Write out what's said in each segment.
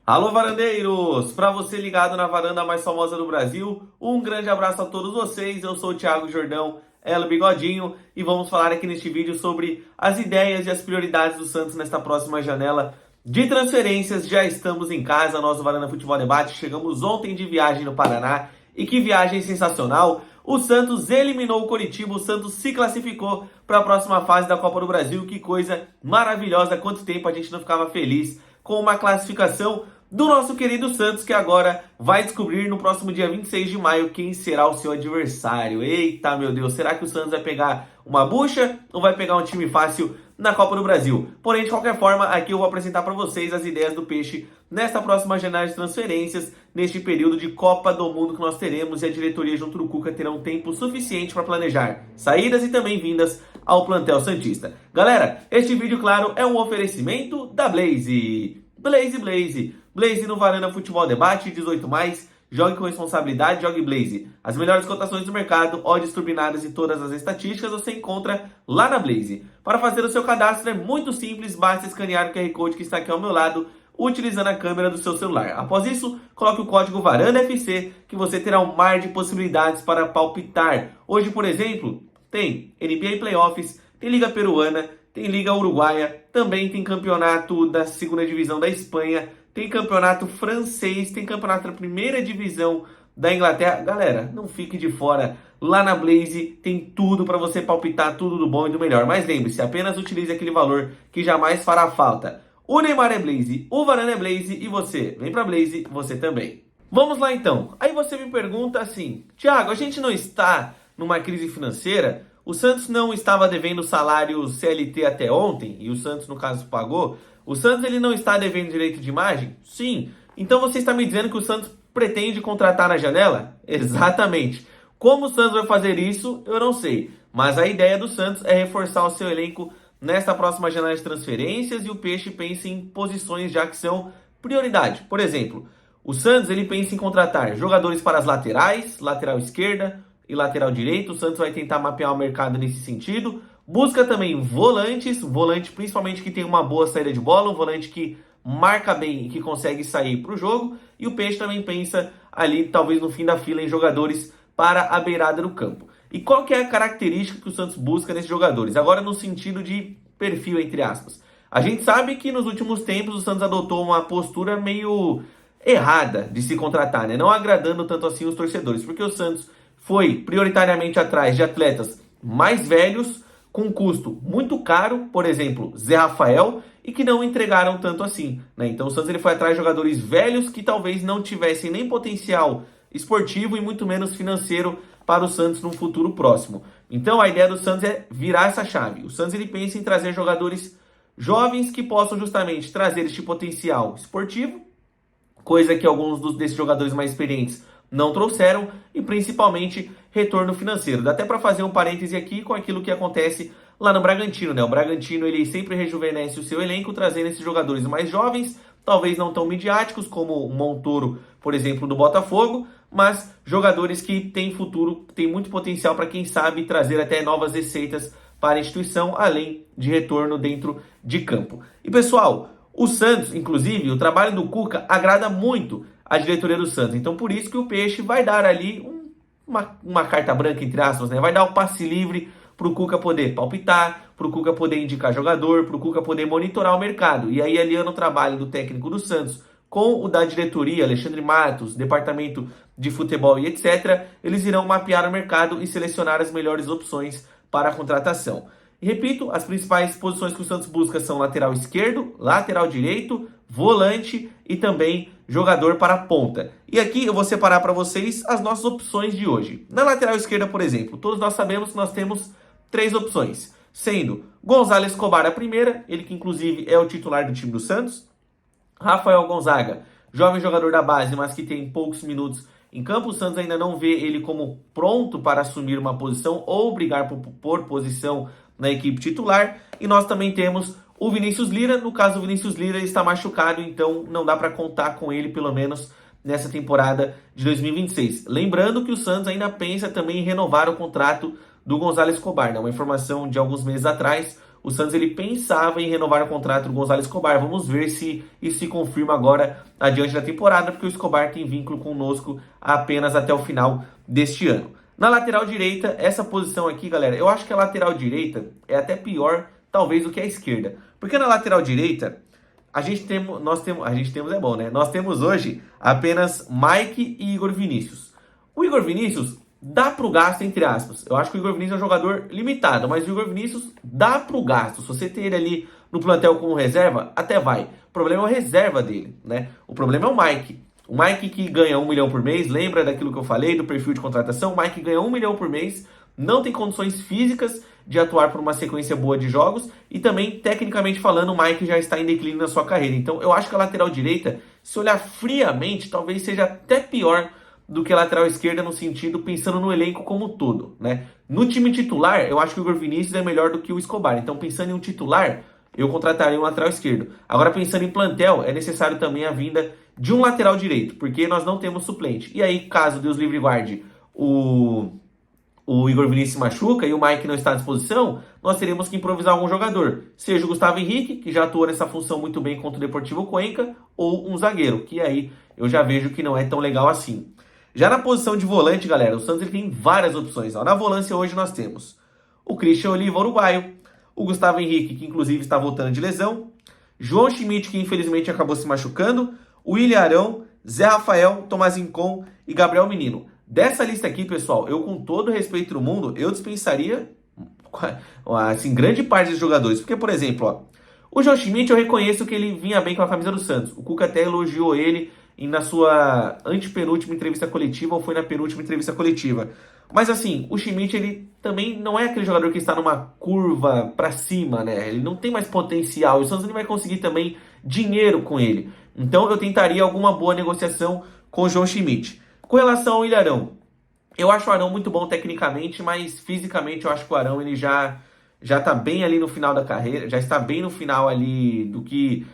Alô, varandeiros! Para você ligado na varanda mais famosa do Brasil, um grande abraço a todos vocês. Eu sou o Thiago Jordão, Elo Bigodinho, e vamos falar aqui neste vídeo sobre as ideias e as prioridades do Santos nesta próxima janela de transferências. Já estamos em casa, nosso Varanda Futebol Debate. Chegamos ontem de viagem no Paraná, e que viagem sensacional! O Santos eliminou o Coritiba, o Santos se classificou para a próxima fase da Copa do Brasil. Que coisa maravilhosa! Quanto tempo a gente não ficava feliz com uma classificação do nosso querido Santos, que agora vai descobrir no próximo dia 26 de maio quem será o seu adversário. Eita, meu Deus, será que o Santos vai pegar uma bucha ou vai pegar um time fácil na Copa do Brasil? Porém, de qualquer forma, aqui eu vou apresentar para vocês as ideias do Peixe nesta próxima janela de transferências, neste período de Copa do Mundo que nós teremos, e a diretoria junto do Cuca terão tempo suficiente para planejar saídas e também vindas ao plantel santista. Galera, este vídeo, claro, é um oferecimento da Blaze. Blaze no Varanda Futebol Debate, 18+, jogue com responsabilidade, jogue Blaze. As melhores cotações do mercado, odds turbinadas e todas as estatísticas você encontra lá na Blaze. Para fazer o seu cadastro é muito simples, basta escanear o QR Code que está aqui ao meu lado, utilizando a câmera do seu celular. Após isso, coloque o código VarandaFC, que você terá um mar de possibilidades para palpitar. Hoje, por exemplo, tem NBA Playoffs, tem Liga Peruana, tem Liga Uruguaia, também tem campeonato da segunda divisão da Espanha, tem campeonato francês, tem campeonato da primeira divisão da Inglaterra. Galera, não fique de fora. Lá na Blaze tem tudo para você palpitar, tudo do bom e do melhor. Mas lembre-se, apenas utilize aquele valor que jamais fará falta. O Neymar é Blaze, o Varane é Blaze e você. Vem pra Blaze, você também. Vamos lá então. Aí você me pergunta assim, Thiago, a gente não está numa crise financeira? O Santos não estava devendo salário CLT até ontem, e o Santos, no caso, pagou. O Santos ele não está devendo direito de imagem? Sim. Então você está me dizendo que o Santos pretende contratar na janela? Exatamente. Como o Santos vai fazer isso, eu não sei. Mas a ideia do Santos é reforçar o seu elenco nesta próxima janela de transferências, e o Peixe pensa em posições já que são prioridade. Por exemplo, o Santos ele pensa em contratar jogadores para as laterais, lateral esquerda e lateral direito. O Santos vai tentar mapear o mercado nesse sentido. Busca também volantes, volante principalmente que tem uma boa saída de bola, um volante que marca bem e que consegue sair para o jogo. E o Peixe também pensa ali, talvez no fim da fila, em jogadores para a beirada do campo. E qual que é a característica que o Santos busca nesses jogadores? Agora no sentido de perfil, entre aspas. A gente sabe que nos últimos tempos o Santos adotou uma postura meio errada de se contratar, né? Não agradando tanto assim os torcedores, porque o Santos foi prioritariamente atrás de atletas mais velhos, com custo muito caro, por exemplo, Zé Rafael, e que não entregaram tanto assim, né? Então o Santos ele foi atrás de jogadores velhos que talvez não tivessem nem potencial esportivo e muito menos financeiro para o Santos num futuro próximo. Então a ideia do Santos é virar essa chave. O Santos ele pensa em trazer jogadores jovens que possam justamente trazer este potencial esportivo, coisa que alguns desses jogadores mais experientes não trouxeram, e principalmente retorno financeiro. Dá até para fazer um parêntese aqui com aquilo que acontece lá no Bragantino, né? O Bragantino ele sempre rejuvenesce o seu elenco, trazendo esses jogadores mais jovens, talvez não tão midiáticos como o Montoro, por exemplo, do Botafogo, mas jogadores que têm futuro, têm muito potencial para, quem sabe, trazer até novas receitas para a instituição, além de retorno dentro de campo. E pessoal, o Santos, inclusive, o trabalho do Cuca agrada muito a diretoria do Santos. Então por isso que o Peixe vai dar ali uma carta branca, entre aspas, né? Vai dar o passe livre para o Cuca poder palpitar, para o Cuca poder indicar jogador, para o Cuca poder monitorar o mercado. E aí, aliando o trabalho do técnico do Santos com o da diretoria, Alexandre Matos, departamento de futebol e etc., eles irão mapear o mercado e selecionar as melhores opções para a contratação. E repito, as principais posições que o Santos busca são lateral esquerdo, lateral direito, volante e também jogador para a ponta. E aqui eu vou separar para vocês as nossas opções de hoje. Na lateral esquerda, por exemplo, todos nós sabemos que nós temos 3 opções, sendo Gonzalo Escobar a primeira, ele que inclusive é o titular do time do Santos, Rafael Gonzaga, jovem jogador da base, mas que tem poucos minutos em campo. O Santos ainda não vê ele como pronto para assumir uma posição ou brigar por posição na equipe titular. E nós também temos o Vinícius Lira. No caso, o Vinícius Lira está machucado, então não dá para contar com ele, pelo menos nessa temporada de 2026. Lembrando que o Santos ainda pensa também em renovar o contrato do Gonzalo Escobar, né? Uma informação de alguns meses atrás, o Santos ele pensava em renovar o contrato do Gonzalo Escobar. Vamos ver se isso se confirma agora adiante da temporada, porque o Escobar tem vínculo conosco apenas até o final deste ano. Na lateral direita, essa posição aqui, galera, eu acho que a lateral direita é até pior, talvez, do que a esquerda. Porque na lateral direita, nós temos hoje apenas Mike e Igor Vinícius. O Igor Vinícius dá pro gasto, entre aspas. Eu acho que o Igor Vinícius é um jogador limitado, mas o Igor Vinícius dá pro gasto. Se você ter ele ali no plantel como reserva, até vai. O problema é a reserva dele, né? O problema é o Mike. O Mike que ganha 1 milhão por mês, lembra daquilo que eu falei, do perfil de contratação? O Mike ganha 1 milhão por mês, não tem condições físicas de atuar por uma sequência boa de jogos e também, tecnicamente falando, o Mike já está em declínio na sua carreira. Então, eu acho que a lateral direita, se olhar friamente, talvez seja até pior do que a lateral esquerda no sentido, pensando no elenco como um todo, né? No time titular, eu acho que o Igor Vinícius é melhor do que o Escobar. Então, pensando em um titular, eu contrataria um lateral esquerdo. Agora, pensando em plantel, é necessário também a vinda de um lateral direito, porque nós não temos suplente. E aí, caso Deus livre e guarde, o Igor Vinícius se machuca e o Mike não está à disposição, nós teremos que improvisar algum jogador. Seja o Gustavo Henrique, que já atuou nessa função muito bem contra o Deportivo Cuenca, ou um zagueiro, que aí eu já vejo que não é tão legal assim. Já na posição de volante, galera, o Santos ele tem várias opções. Ó. Na volância hoje nós temos o Christian Oliva, uruguaio, o Gustavo Henrique, que inclusive está voltando de lesão, João Schmidt, que infelizmente acabou se machucando, o William Arão, Zé Rafael, Tomás Rincon e Gabriel Menino. Dessa lista aqui, pessoal, eu com todo o respeito do mundo, eu dispensaria assim, grande parte dos jogadores. Porque, por exemplo, ó, o João Schmidt eu reconheço que ele vinha bem com a camisa do Santos. O Cuca até elogiou ele na sua antepenúltima entrevista coletiva ou foi na penúltima entrevista coletiva. Mas assim, o Schmidt ele também não é aquele jogador que está numa curva para cima, né? Ele não tem mais potencial. O Santos não vai conseguir também dinheiro com ele. Então eu tentaria alguma boa negociação com o João Schmidt. Com relação ao William Arão, eu acho o Arão muito bom tecnicamente, mas fisicamente eu acho que o Arão ele já está bem ali no final da carreira, já está bem no final ali do que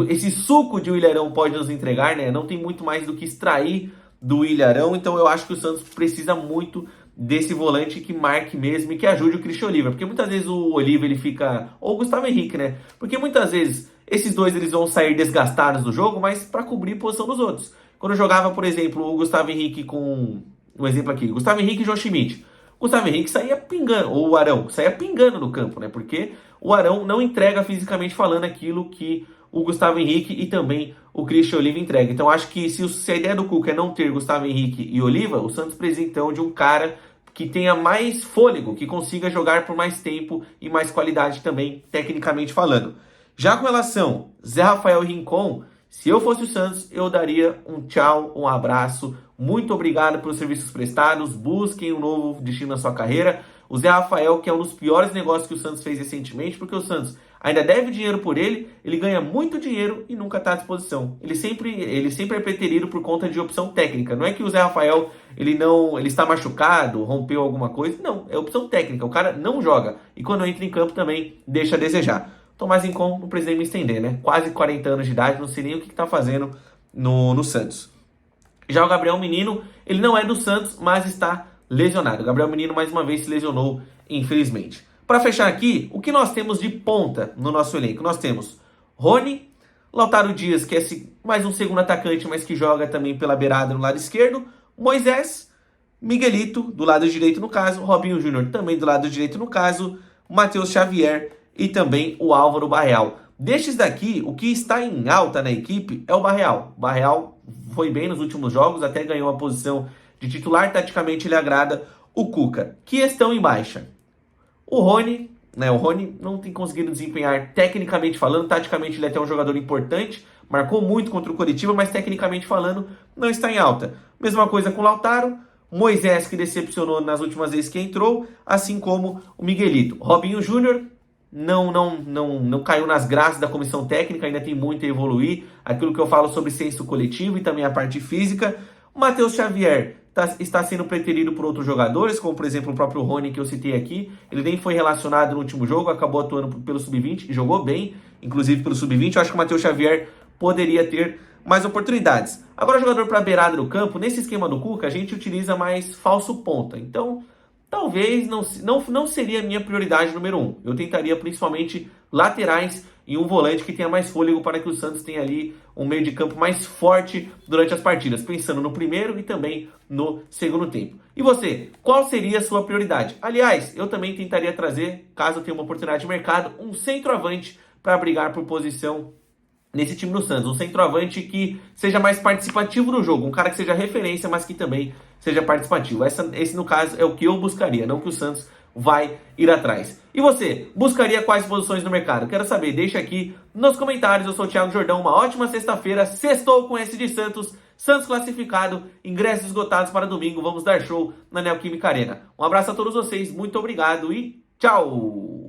esse suco de William Arão pode nos entregar, né? Não tem muito mais do que extrair do William Arão, então eu acho que o Santos precisa muito desse volante que marque mesmo e que ajude o Christian Oliva, porque muitas vezes o Oliva ele fica, ou o Gustavo Henrique, né? Porque muitas vezes esses dois eles vão sair desgastados do jogo, mas para cobrir a posição dos outros. Quando eu jogava, por exemplo, o Gustavo Henrique com um exemplo aqui, Gustavo Henrique e João Schmidt. O Gustavo Henrique saía pingando, ou o Arão saía pingando no campo, né? Porque o Arão não entrega fisicamente falando aquilo que o Gustavo Henrique e também o Christian Oliva entrega. Então acho que se a ideia do Cuca é não ter Gustavo Henrique e Oliva, o Santos precisa então de um cara que tenha mais fôlego, que consiga jogar por mais tempo e mais qualidade também, tecnicamente falando. Já com relação Zé Rafael e Rincon, se eu fosse o Santos, eu daria um tchau, um abraço, muito obrigado pelos serviços prestados, busquem um novo destino na sua carreira. O Zé Rafael, que é um dos piores negócios que o Santos fez recentemente, porque o Santos ainda deve dinheiro por ele, ele ganha muito dinheiro e nunca está à disposição. Ele sempre é preterido por conta de opção técnica. Não é que o Zé Rafael ele está machucado, rompeu alguma coisa. Não, é opção técnica. O cara não joga. E quando entra em campo também deixa a desejar. Tomás Rincon, não precisa me estender, né? Quase 40 anos de idade, não sei nem o que está fazendo no Santos. Já o Gabriel Menino, ele não é do Santos, mas está lesionado. O Gabriel Menino mais uma vez se lesionou, infelizmente. Para fechar aqui, o que nós temos de ponta no nosso elenco? Nós temos Rony, Lautaro Dias, que é mais um segundo atacante, mas que joga também pela beirada no lado esquerdo, Moisés, Miguelito, do lado direito no caso, Robinho Júnior também do lado direito no caso, Matheus Xavier e também o Álvaro Barreal. Destes daqui, o que está em alta na equipe é o Barreal. O Barreal foi bem nos últimos jogos, até ganhou a posição de titular, taticamente ele agrada o Cuca. Que estão em baixa? O Rony, né? O Rony não tem conseguido desempenhar tecnicamente falando, taticamente ele é até um jogador importante, marcou muito contra o Coritiba, mas tecnicamente falando não está em alta. Mesma coisa com o Lautaro, Moisés que decepcionou nas últimas vezes que entrou, assim como o Miguelito. Robinho Júnior não caiu nas graças da comissão técnica, ainda tem muito a evoluir, aquilo que eu falo sobre senso coletivo e também a parte física. O Matheus Xavier está sendo preterido por outros jogadores, como por exemplo o próprio Rony que eu citei aqui. Ele nem foi relacionado no último jogo, acabou atuando pelo Sub-20 e jogou bem, inclusive pelo Sub-20. Eu acho que o Matheus Xavier poderia ter mais oportunidades. Agora, jogador para beirada do campo, nesse esquema do Cuca, a gente utiliza mais falso ponta. Então, talvez não seria a minha prioridade número um. Eu tentaria principalmente laterais e um volante que tenha mais fôlego para que o Santos tenha ali um meio de campo mais forte durante as partidas, pensando no primeiro e também no segundo tempo. E você, qual seria a sua prioridade? Aliás, eu também tentaria trazer, caso eu tenha uma oportunidade de mercado, um centroavante para brigar por posição nesse time do Santos. Um centroavante que seja mais participativo no jogo, um cara que seja referência, mas que também seja participativo. Esse, no caso, é o que eu buscaria, não que o Santos vai ir atrás. E você, buscaria quais posições no mercado? Quero saber, deixa aqui nos comentários. Eu sou o Thiago Jordão, uma ótima sexta-feira. Sextou com esse de Santos. Santos classificado, ingressos esgotados para domingo. Vamos dar show na Neoquímica Arena. Um abraço a todos vocês, muito obrigado e tchau!